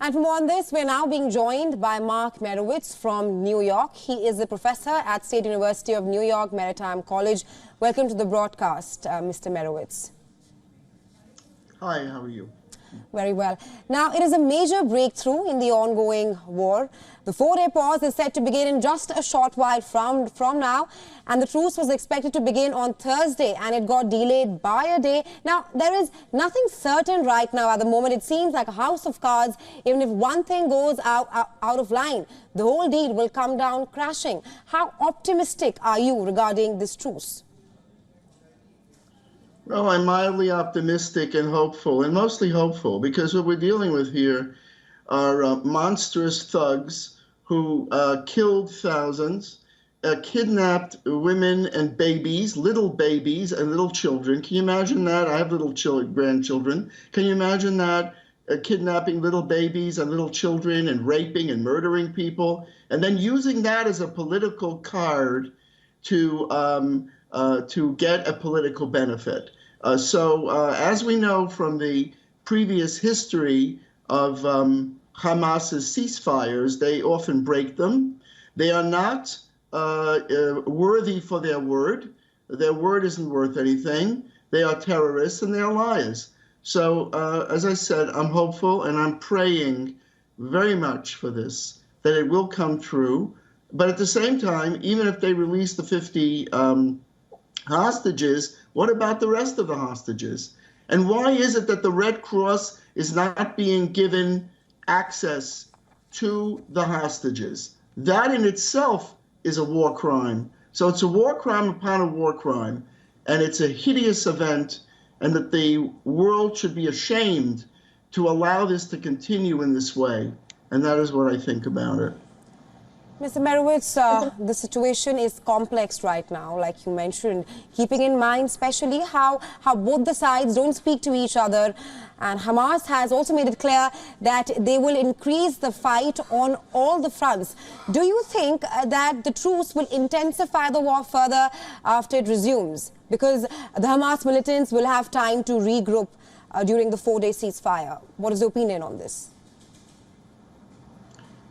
And for more on this, we're now being joined by Mark Merowitz from New York. He is a professor at State University of New York Maritime College. Welcome to the broadcast, Mr. Merowitz. Hi, how are you? Very well. Now, it is a major breakthrough in the ongoing war. The 4-day pause is set to begin in just a short while from now, and the truce was expected to begin on Thursday, and it got delayed by a day. Now, there is nothing certain right now at the moment. It seems like a house of cards. Even if one thing goes out of line, the whole deal will come down crashing. How optimistic are you regarding this truce? Well, I'm mildly optimistic and hopeful, and mostly hopeful, because what we're dealing with here are monstrous thugs who killed thousands, kidnapped women and babies, little babies and little children. Can you imagine that? I have little grandchildren. Can you imagine that? Kidnapping little babies and little children and raping and murdering people, and then using that as a political card to get a political benefit. As we know from the previous history of Hamas's ceasefires, they often break them. They are not worthy for their word. Their word isn't worth anything. They are terrorists and they are liars. So, as I said, I'm hopeful and I'm praying very much for this, that it will come true. But at the same time, even if they release the 50 hostages, what about the rest of the hostages? And why is it that the Red Cross is not being given access to the hostages? That in itself is a war crime. So it's a war crime upon a war crime, and it's a hideous event, and that the world should be ashamed to allow this to continue in this way. And that is what I think about it. Mr. Merowitz, the situation is complex right now, like you mentioned, keeping in mind especially how both the sides don't speak to each other. And Hamas has also made it clear that they will increase the fight on all the fronts. Do you think that the truce will intensify the war further after it resumes? Because the Hamas militants will have time to regroup during the 4-day ceasefire. What is your opinion on this?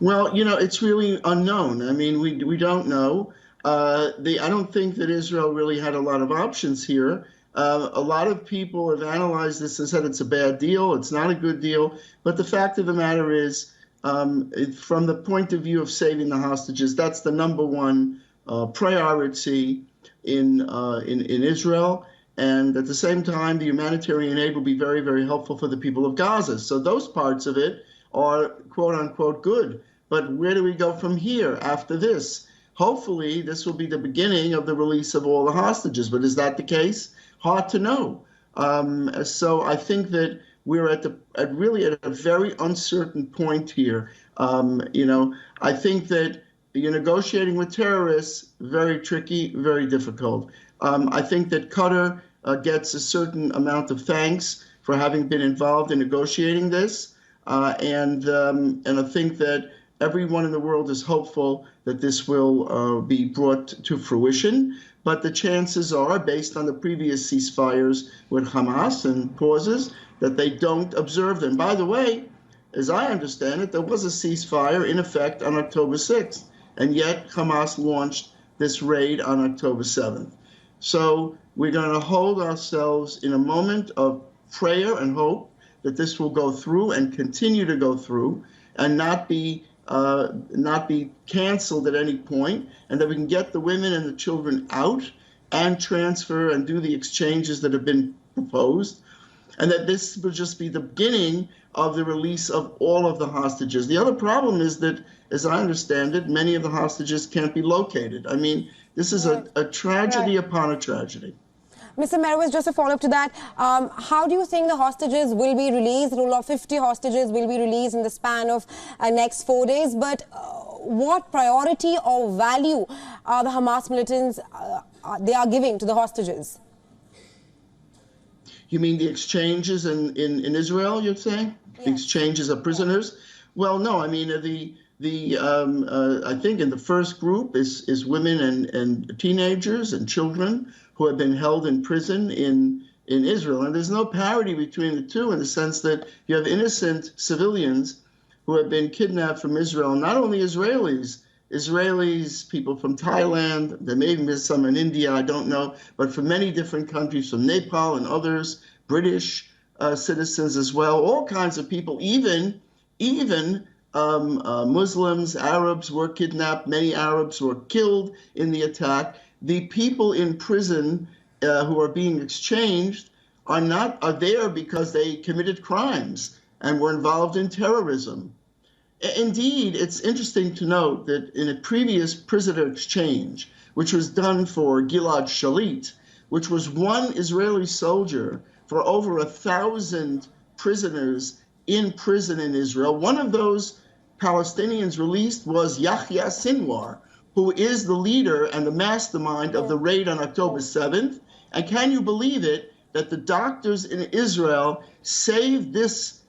Well, you know, it's really unknown. I mean, we don't know. I don't think that Israel really had a lot of options here. A lot of people have analyzed this and said it's a bad deal. It's not a good deal. But the fact of the matter is, from the point of view of saving the hostages, that's the #1 priority in Israel. And at the same time, the humanitarian aid will be very, very helpful for the people of Gaza. So those parts of it are quote unquote good. But where do we go from here after this? Hopefully, this will be the beginning of the release of all the hostages. But is that the case? Hard to know. So I think that we're really at a very uncertain point here. You know, I think that you're negotiating with terrorists, very tricky, very difficult. I think that Qatar gets a certain amount of thanks for having been involved in negotiating this. And I think that everyone in the world is hopeful that this will be brought to fruition. But the chances are, based on the previous ceasefires with Hamas and pauses, that they don't observe them. By the way, as I understand it, there was a ceasefire in effect on October 6th, and yet Hamas launched this raid on October 7th. So we're going to hold ourselves in a moment of prayer and hope that this will go through and continue to go through and not be canceled at any point, and that we can get the women and the children out and transfer and do the exchanges that have been proposed, and that this will just be the beginning of the release of all of the hostages. The other problem is that, as I understand it, many of the hostages can't be located. I mean, this is a tragedy upon a tragedy. Mr. Merowitz, just a follow-up to that, how do you think the hostages will be released? The rule of 50 hostages will be released in the span of next 4 days. But what priority or value are the Hamas militants they are giving to the hostages? You mean the exchanges in Israel, you're saying? Yes. The exchanges of prisoners? Well, no, I mean, I think in the first group is women and teenagers and children who have been held in prison in Israel. And there's no parity between the two in the sense that you have innocent civilians who have been kidnapped from Israel. Not only Israelis, people from Thailand, there may even be some in India, I don't know, but from many different countries, from Nepal and others, British citizens as well, all kinds of people, even Muslims, Arabs were kidnapped. Many Arabs were killed in the attack. The people in prison who are being exchanged are there because they committed crimes and were involved in terrorism. Indeed, it's interesting to note that in a previous prisoner exchange, which was done for Gilad Shalit, which was one Israeli soldier for over 1,000 prisoners in prison in Israel, one of those Palestinians released was Yahya Sinwar, who is the leader and the mastermind of the raid on October 7th. And can you believe it, that the doctors in Israel saved this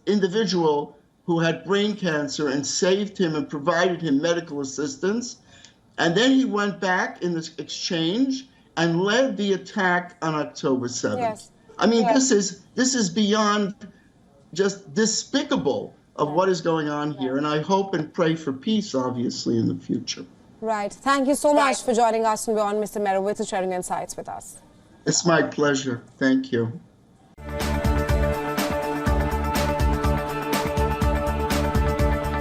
individual who had brain cancer and saved him and provided him medical assistance. And then he went back in this exchange and led the attack on October 7th. Yes. I mean, this is beyond just despicable of what is going on here. And I hope and pray for peace, obviously, in the future. Right. Thank you so much for joining us and beyond, Mr. Merowitz, and sharing insights with us. It's my pleasure. Thank you.